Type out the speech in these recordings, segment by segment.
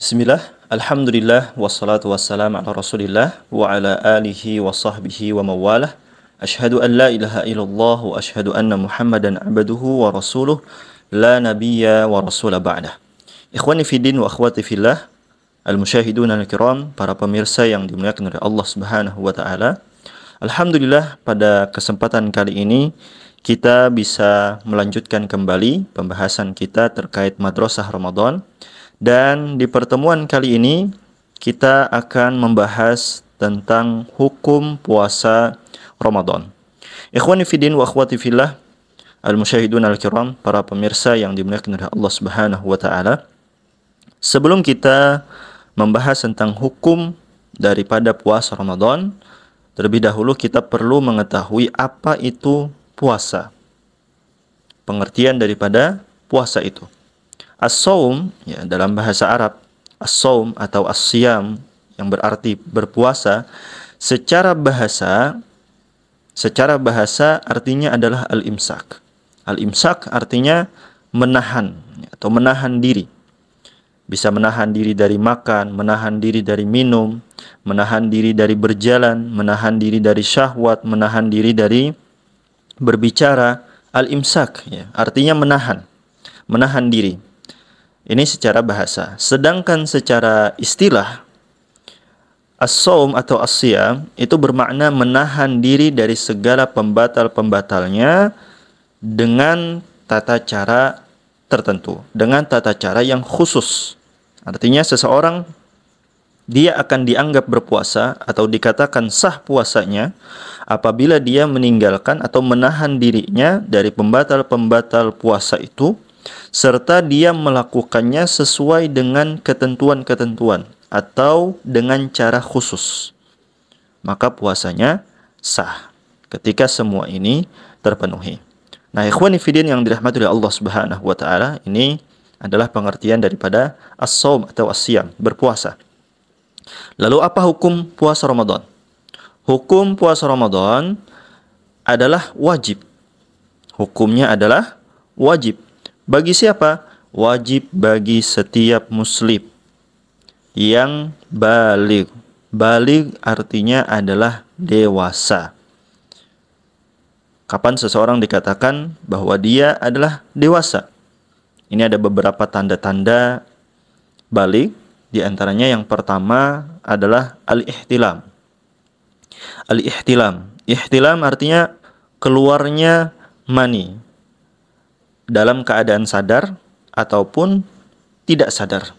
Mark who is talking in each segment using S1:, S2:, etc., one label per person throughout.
S1: Bismillah, Alhamdulillah, wassalatu wassalam ala rasulillah wa ala alihi wa sahbihi wa mawalah. Ashhadu an la ilaha illallah wa ashhadu anna muhammadan abduhu wa rasuluh la nabiyya wa rasula ba'dah. Ikhwani fiddin wa akhwati fillah, al-musyahidun al-kiram, para pemirsa yang dimuliakan oleh Allah Subhanahu wa taala. Alhamdulillah, pada kesempatan kali ini kita bisa melanjutkan kembali pembahasan kita terkait madrasah Ramadan. Dan di pertemuan kali ini kita akan membahas tentang hukum puasa Ramadan. Ikhwani fiddin wa akhwati fillah, al-musyahidun al-kiram, para pemirsa yang dimuliakan oleh Allah Subhanahu wa taala. Sebelum kita membahas tentang hukum daripada puasa Ramadan, terlebih dahulu kita perlu mengetahui apa itu puasa. Pengertian daripada puasa itu. As-saum, ya, dalam bahasa Arab, as-saum atau as-siyam yang berarti berpuasa, secara bahasa artinya adalah al-imsak. Al-imsak artinya menahan atau menahan diri. Bisa menahan diri dari makan, menahan diri dari minum, menahan diri dari berjalan, menahan diri dari syahwat, menahan diri dari berbicara. Al-imsak, ya, artinya menahan diri. Ini secara bahasa. Sedangkan secara istilah, as-saum atau as-siyam itu bermakna menahan diri dari segala pembatal-pembatalnya dengan tata cara tertentu, dengan tata cara yang khusus. Artinya seseorang dia akan dianggap berpuasa atau dikatakan sah puasanya apabila dia meninggalkan atau menahan dirinya dari pembatal-pembatal puasa itu, serta dia melakukannya sesuai dengan ketentuan-ketentuan atau dengan cara khusus. Maka puasanya sah ketika semua ini terpenuhi. Nah, ikhwani fiddin yang dirahmati oleh Allah Subhanahu wa taala, ini adalah pengertian daripada as-saum atau as-siyam, berpuasa. Lalu apa hukum puasa Ramadan? Hukum puasa Ramadan adalah wajib. Hukumnya adalah wajib. Bagi siapa? Wajib bagi setiap muslim yang baligh. Baligh artinya adalah dewasa. Kapan seseorang dikatakan bahwa dia adalah dewasa? Ini ada beberapa tanda-tanda baligh. Di antaranya yang pertama adalah al-ihtilam. Al-ihtilam. Ihtilam artinya keluarnya mani dalam keadaan sadar ataupun tidak sadar.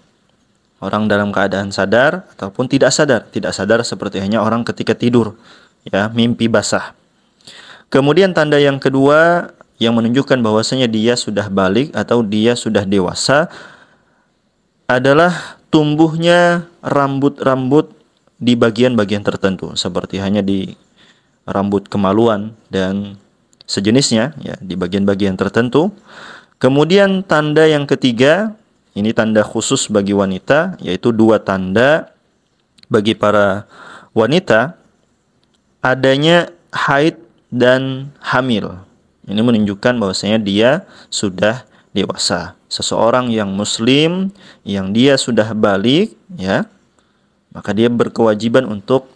S1: Orang dalam keadaan sadar ataupun tidak sadar. Tidak sadar seperti hanya orang ketika tidur, ya, mimpi basah. Kemudian tanda yang kedua yang menunjukkan bahwasanya dia sudah baligh atau dia sudah dewasa adalah tumbuhnya rambut-rambut di bagian-bagian tertentu, seperti hanya di rambut kemaluan dan sejenisnya, ya, di bagian-bagian tertentu. Kemudian tanda yang ketiga, ini tanda khusus bagi wanita, yaitu dua tanda bagi para wanita, adanya haid dan hamil. Ini menunjukkan bahwasanya dia sudah dewasa. Seseorang yang muslim yang dia sudah baligh, ya, maka dia berkewajiban untuk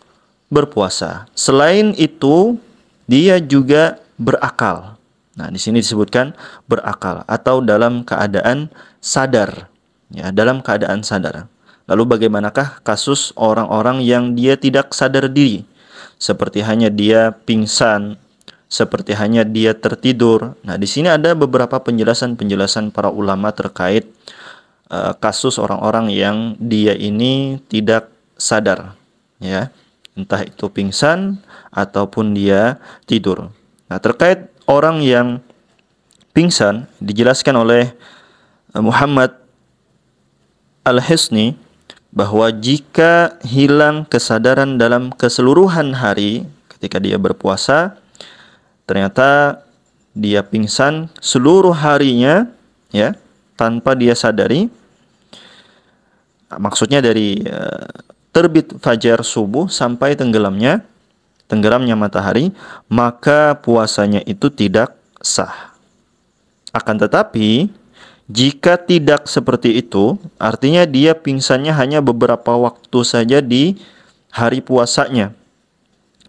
S1: berpuasa. Selain itu, dia juga berakal. Nah, di sini disebutkan berakal atau dalam keadaan sadar, ya, dalam keadaan sadar. Lalu bagaimanakah kasus orang-orang yang dia tidak sadar diri, seperti hanya dia pingsan, seperti hanya dia tertidur? Nah, di sini ada beberapa penjelasan para ulama terkait kasus orang-orang yang dia ini tidak sadar, ya, entah itu pingsan ataupun dia tidur. Nah, terkait orang yang pingsan, dijelaskan oleh Muhammad Al-Hisni bahwa jika hilang kesadaran dalam keseluruhan hari ketika dia berpuasa, ternyata dia pingsan seluruh harinya, ya, tanpa dia sadari. Maksudnya dari terbit fajar subuh sampai tenggelamnya matahari, maka puasanya itu tidak sah. Akan tetapi Jika tidak seperti itu, artinya dia pingsannya hanya beberapa waktu saja di hari puasanya.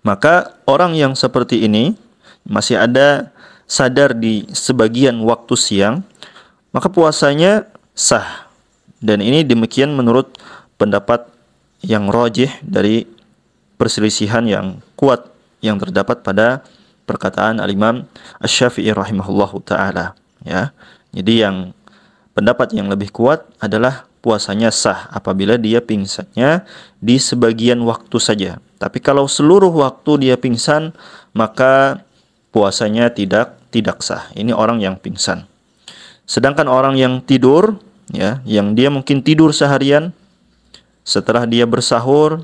S1: Maka orang yang seperti ini masih ada sadar di sebagian waktu siang, maka puasanya sah. Dan ini demikian menurut pendapat yang rajih dari perselisihan yang kuat yang terdapat pada perkataan Al-Imam Asy-Syafi'i rahimahullahu taala, ya. Jadi yang pendapat yang lebih kuat adalah puasanya sah apabila dia pingsannya di sebagian waktu saja. Tapi kalau seluruh waktu dia pingsan, maka puasanya tidak sah. Ini orang yang pingsan. Sedangkan orang yang tidur, ya, yang dia mungkin tidur seharian, setelah dia bersahur,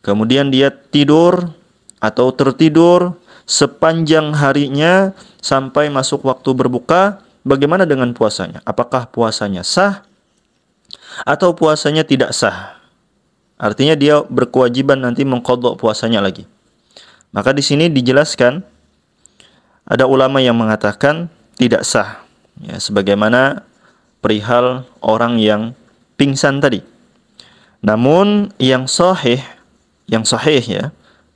S1: kemudian dia tidur atau tertidur sepanjang harinya sampai masuk waktu berbuka, bagaimana dengan puasanya? Apakah puasanya sah atau puasanya tidak sah? Artinya dia berkewajiban nanti mengqadha puasanya lagi. Maka di sini dijelaskan ada ulama yang mengatakan tidak sah. Ya, sebagaimana perihal orang yang pingsan tadi. Namun yang sahih ya,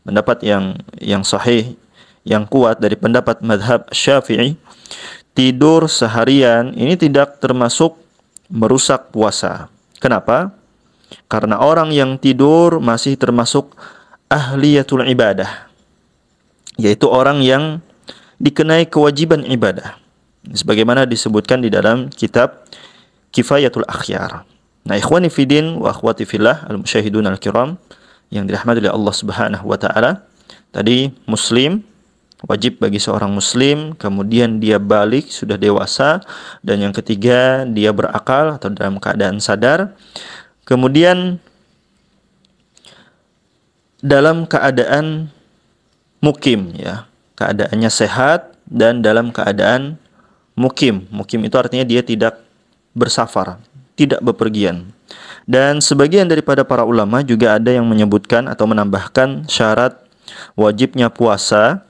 S1: pendapat yang sahih, yang kuat dari pendapat mazhab Syafi'i, tidur seharian ini tidak termasuk merusak puasa. Kenapa? Karena orang yang tidur masih termasuk ahliyatul ibadah, yaitu orang yang dikenai kewajiban ibadah, sebagaimana disebutkan di dalam kitab Kifayatul Akhyar. Nah, ikhwani fidin wa akhwati fillah al-musyahidun al-kiram yang dirahmati oleh Allah Subhanahu wa taala, tadi muslim, wajib bagi seorang muslim, kemudian dia balik, sudah dewasa, dan yang ketiga dia berakal atau dalam keadaan sadar, kemudian dalam keadaan mukim, ya, keadaannya sehat dan dalam keadaan mukim. Mukim itu artinya dia tidak bersafar, tidak bepergian. Dan sebagian daripada para ulama juga ada yang menyebutkan atau menambahkan syarat wajibnya puasa,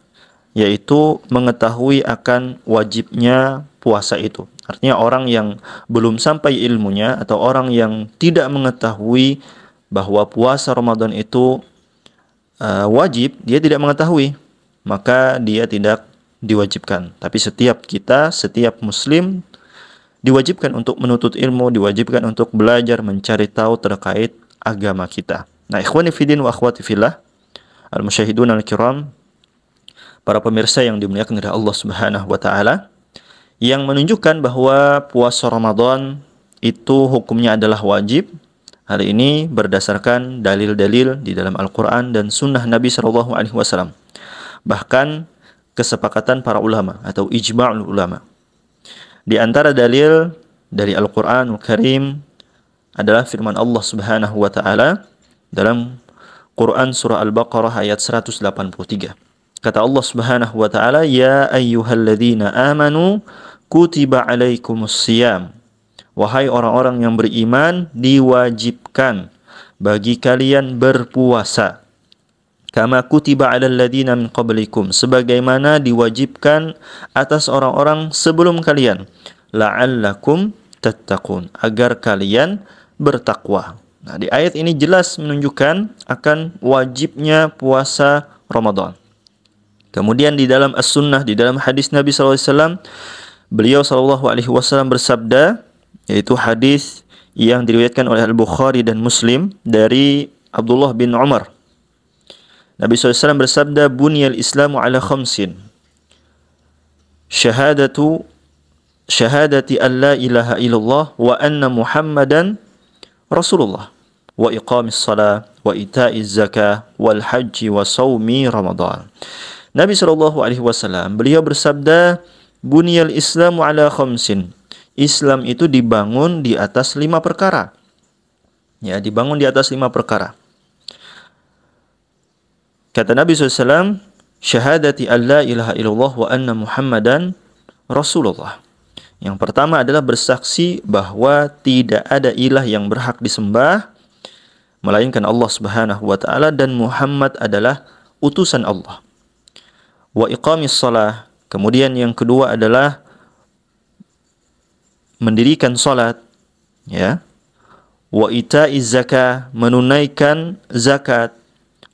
S1: yaitu mengetahui akan wajibnya puasa itu. Artinya orang yang belum sampai ilmunya atau orang yang tidak mengetahui bahwa puasa Ramadan itu wajib, dia tidak mengetahui, maka dia tidak diwajibkan. Tapi setiap kita, setiap muslim diwajibkan untuk menuntut ilmu, diwajibkan untuk belajar, mencari tahu terkait agama kita. Nah, ikhwani fidin wa akhwati fillah, al-musyahidun al-kiram, para pemirsa yang dimuliakan oleh Allah Subhanahu wa taala, yang menunjukkan bahwa puasa Ramadan itu hukumnya adalah wajib. Hal ini berdasarkan dalil-dalil di dalam Al-Qur'an dan sunnah Nabi sallallahu alaihi wasallam. Bahkan kesepakatan para ulama atau ijma'ul ulama. Di antara dalil dari Al-Qur'anul Karim adalah firman Allah Subhanahu wa taala dalam Quran surah Al-Baqarah ayat 183. Kata Allah Subhanahu wa taala, "Ya ayyuhalladzina amanu kutiba alaikumus shiyam." Wahai orang-orang yang beriman, diwajibkan bagi kalian berpuasa. Kama kutiba 'alal ladzina min qablikum, sebagaimana diwajibkan atas orang-orang sebelum kalian, la'allakum tattaqun, agar kalian bertakwa. Nah, di ayat ini jelas menunjukkan akan wajibnya puasa Ramadan. Kemudian di dalam as-sunnah, di dalam hadis Nabi SAW, beliau SAW bersabda, yaitu hadis yang diriwayatkan oleh Al-Bukhari dan Muslim dari Abdullah bin Umar. Nabi SAW bersabda, "Bunyal Islamu ala khamsin. Syahadati an la ilaha illallah wa anna Muhammadan Rasulullah wa iqamis salah wa ita'iz zakah wal haji wa sawmi Ramadan." Nabi SAW beliau bersabda, "Bunyal Islamu ala khamsin." Islam itu dibangun di atas 5 perkara. Ya, dibangun di atas 5 perkara. Kata Nabi SAW, syahadati an la ilaha illallah wa anna Muhammadan Rasulullah. Yang pertama adalah bersaksi bahwa tidak ada ilah yang berhak disembah melainkan Allah Subhanahu wa taala dan Muhammad adalah utusan Allah. Wa iqamis shalah. Kemudian yang kedua adalah mendirikan salat, ya, wa ita'iz zakah, menunaikan zakat,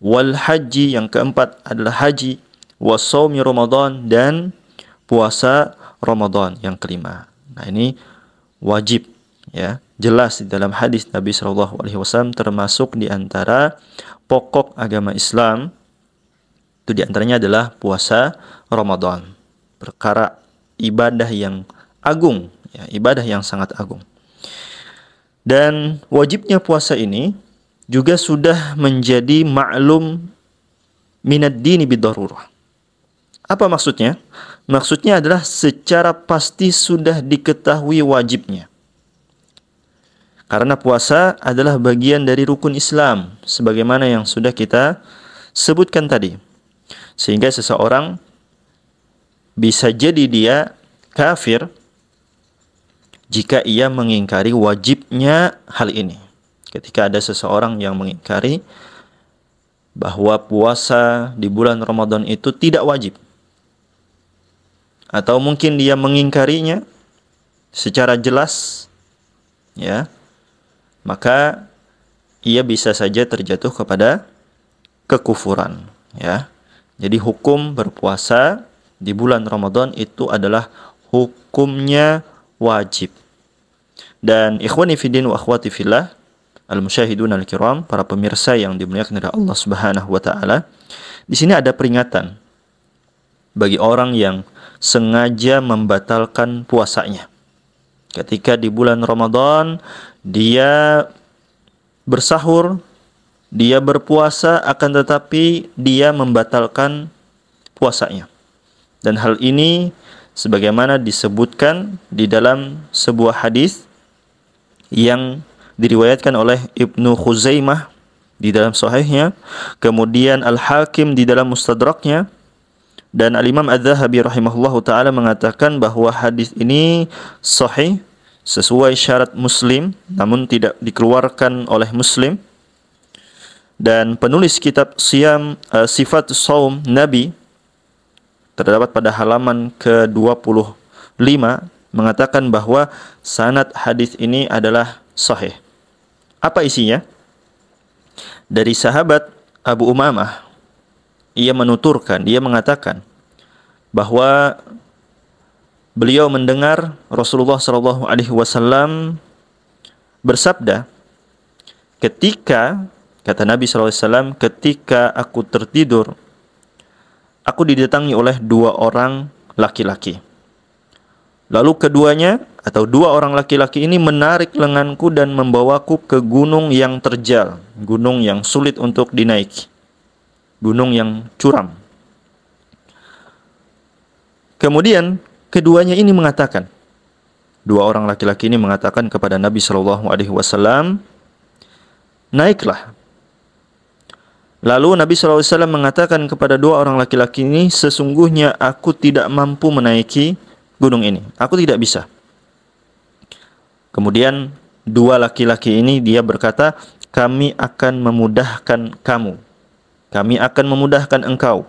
S1: wal haji, yang keempat adalah haji, wa shaumi Ramadan, dan puasa Ramadan yang kelima. Nah, ini wajib, ya, jelas di dalam hadis Nabi Shallallahu Alaihi Wasallam, termasuk di antara pokok agama Islam. Itu di antaranya adalah puasa Ramadan, perkara ibadah yang agung, ya, ibadah yang sangat agung. Dan wajibnya puasa ini juga sudah menjadi ma'lum minad dini bidarurah. Apa maksudnya? Maksudnya adalah secara pasti sudah diketahui wajibnya. Karena puasa adalah bagian dari rukun Islam, sebagaimana yang sudah kita sebutkan tadi. Sehingga seseorang bisa jadi dia kafir jika ia mengingkari wajibnya hal ini. Ketika ada seseorang yang mengingkari bahwa puasa di bulan Ramadan itu tidak wajib, atau mungkin dia mengingkarinya secara jelas, ya, maka ia bisa saja terjatuh kepada kekufuran, ya. Jadi hukum berpuasa di bulan Ramadan itu adalah hukumnya wajib. Dan ikhwani fiddin wa akhwati fillah, al-musyahidun al-kiram, para pemirsa yang dimuliakan oleh Allah Subhanahu wa taala, di sini ada peringatan bagi orang yang sengaja membatalkan puasanya. Ketika di bulan Ramadan dia bersahur, dia berpuasa, akan tetapi dia membatalkan puasanya. Dan hal ini sebagaimana disebutkan di dalam sebuah hadis yang diriwayatkan oleh Ibnu Khuzaimah di dalam sahihnya, kemudian Al-Hakim di dalam Mustadraknya, dan Al-Imam Adz-Dzahabi rahimahullahu taala mengatakan bahwa hadis ini sahih sesuai syarat Muslim, namun tidak dikeluarkan oleh Muslim. Dan penulis kitab Sifat Shaum Nabi terdapat pada halaman ke-25 mengatakan bahwa sanad hadis ini adalah sahih. Apa isinya? Dari sahabat Abu Umamah, ia menuturkan, dia mengatakan bahwa beliau mendengar Rasulullah Shallallahu Alaihi Wasallam bersabda, kata Nabi Shallallahu Alaihi Wasallam, ketika aku tertidur, aku didatangi oleh dua orang laki-laki. Lalu keduanya atau dua orang laki-laki ini menarik lenganku dan membawaku ke gunung yang terjal, gunung yang sulit untuk dinaiki, gunung yang curam. Kemudian keduanya ini mengatakan, dua orang laki-laki ini mengatakan kepada Nabi Shallallahu Alaihi Wasallam, naiklah. Lalu Nabi Shallallahu Alaihi Wasallam mengatakan kepada dua orang laki-laki ini, sesungguhnya aku tidak mampu menaiki gunung ini, aku tidak bisa. Kemudian dua laki-laki ini dia berkata, kami akan memudahkan kamu, kami akan memudahkan engkau.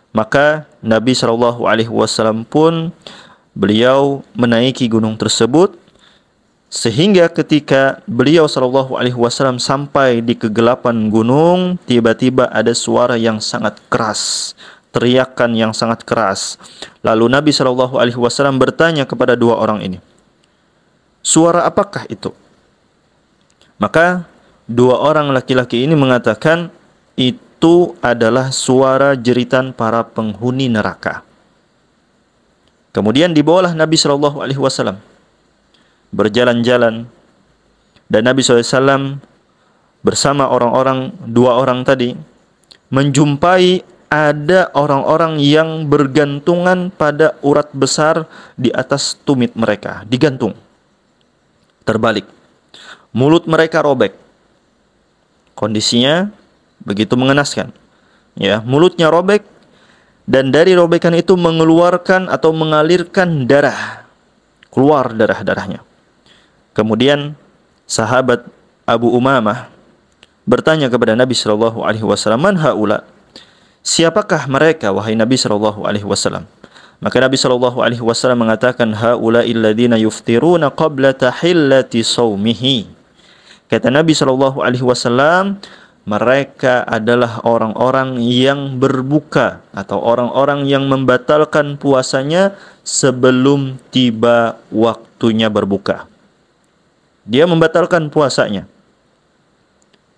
S1: Maka Nabi Shallallahu Alaihi Wasallam pun beliau menaiki gunung tersebut, sehingga ketika beliau Shallallahu Alaihi Wasallam sampai di kegelapan gunung, tiba-tiba ada suara yang sangat keras, teriakan yang sangat keras. Lalu Nabi Shallallahu Alaihi Wasallam bertanya kepada dua orang ini, suara apakah itu? Maka dua orang laki-laki ini mengatakan, itu adalah suara jeritan para penghuni neraka. Kemudian dibawalah Nabi Shallallahu Alaihi Wasallam berjalan-jalan, dan Nabi SAW bersama dua orang tadi menjumpai ada orang-orang yang bergantungan pada urat besar di atas tumit mereka, digantung terbalik, mulut mereka robek, kondisinya begitu mengenaskan, ya, mulutnya robek, dan dari robekan itu mengeluarkan atau mengalirkan darah, keluar darah-darahnya. Kemudian sahabat Abu Umamah bertanya kepada Nabi SAW, man haula? Siapakah mereka, wahai Nabi SAW? Maka Nabi Shallallahu Alaihi Wasallam mengatakan, haula'il ladzina yuftiruna qabla tahillati saumihi. Kata Nabi Shallallahu Alaihi Wasallam, mereka adalah orang-orang yang berbuka atau orang-orang yang membatalkan puasanya sebelum tiba waktunya berbuka. Dia membatalkan puasanya.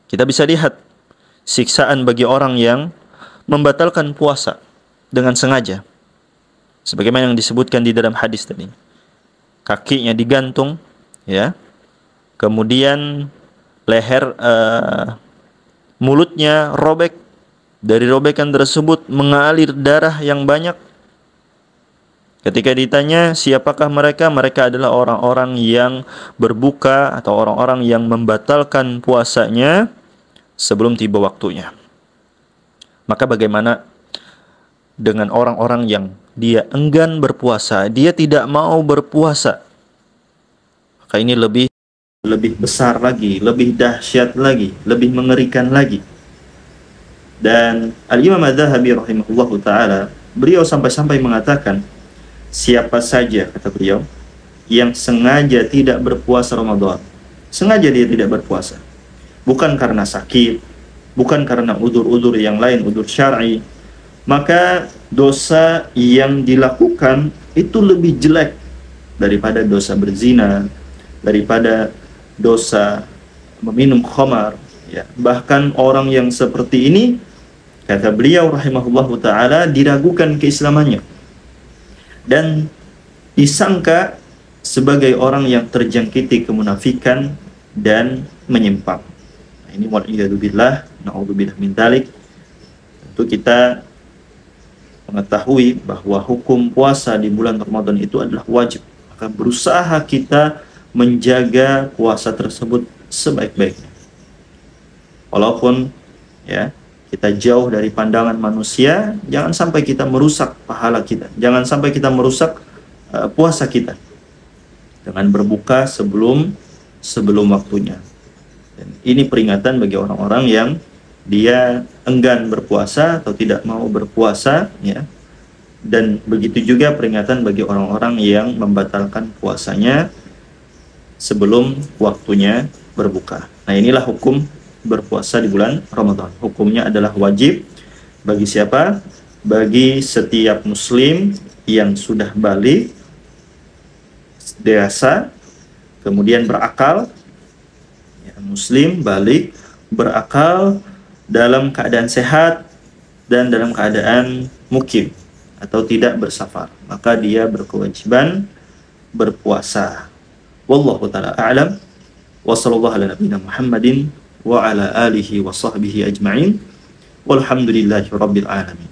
S1: Kita bisa lihat siksaan bagi orang yang membatalkan puasa dengan sengaja. Sebagaimana yang disebutkan di dalam hadis tadi. Kakinya digantung, ya. Kemudian leher mulutnya robek. Dari robekan tersebut mengalir darah yang banyak. Ketika ditanya siapakah mereka? Mereka adalah orang-orang yang berbuka atau orang-orang yang membatalkan puasanya sebelum tiba waktunya. Maka bagaimana dengan orang-orang yang dia enggan berpuasa, dia tidak mau berpuasa? Maka ini lebih besar lagi, lebih dahsyat lagi, lebih mengerikan lagi. Dan Al-Imam Adz-Dzahabi rahimahullahu taala, beliau sampai-sampai mengatakan, siapa saja, kata beliau, yang sengaja tidak berpuasa Ramadan, sengaja dia tidak berpuasa, bukan karena sakit, bukan karena udzur-udzur yang lain, udzur syar'i, maka dosa yang dilakukan itu lebih jelek daripada dosa berzina, daripada dosa meminum khamar, ya. Bahkan orang yang seperti ini, kata beliau rahimahullahu taala, diragukan keislamannya dan disangka sebagai orang yang terjangkiti kemunafikan dan menyimpang. Nah, ini wal'iyadzubillah, na'udzubillah min dzalik. Tentu kita mengetahui bahwa hukum puasa di bulan Ramadan itu adalah wajib. Maka berusaha kita menjaga puasa tersebut sebaik-baiknya. Walaupun ya kita jauh dari pandangan manusia, jangan sampai kita merusak pahala kita. Jangan sampai kita merusak puasa kita dengan berbuka sebelum waktunya. Dan ini peringatan bagi orang-orang yang dia enggan berpuasa atau tidak mau berpuasa, ya. Dan begitu juga peringatan bagi orang-orang yang membatalkan puasanya sebelum waktunya berbuka. Nah, inilah hukum berpuasa di bulan Ramadan. Hukumnya adalah wajib bagi siapa? Bagi setiap muslim yang sudah balik, dewasa, kemudian berakal, ya, muslim balik, berakal, dalam keadaan sehat dan dalam keadaan mukim atau tidak bersafar, maka dia berkewajiban berpuasa. Wallahu ta'ala a'lam. Wa sallallahu ala nabiyina Muhammadin wa ala alihi wa sahbihi ajma'in. Walhamdulillahi rabbil alamin.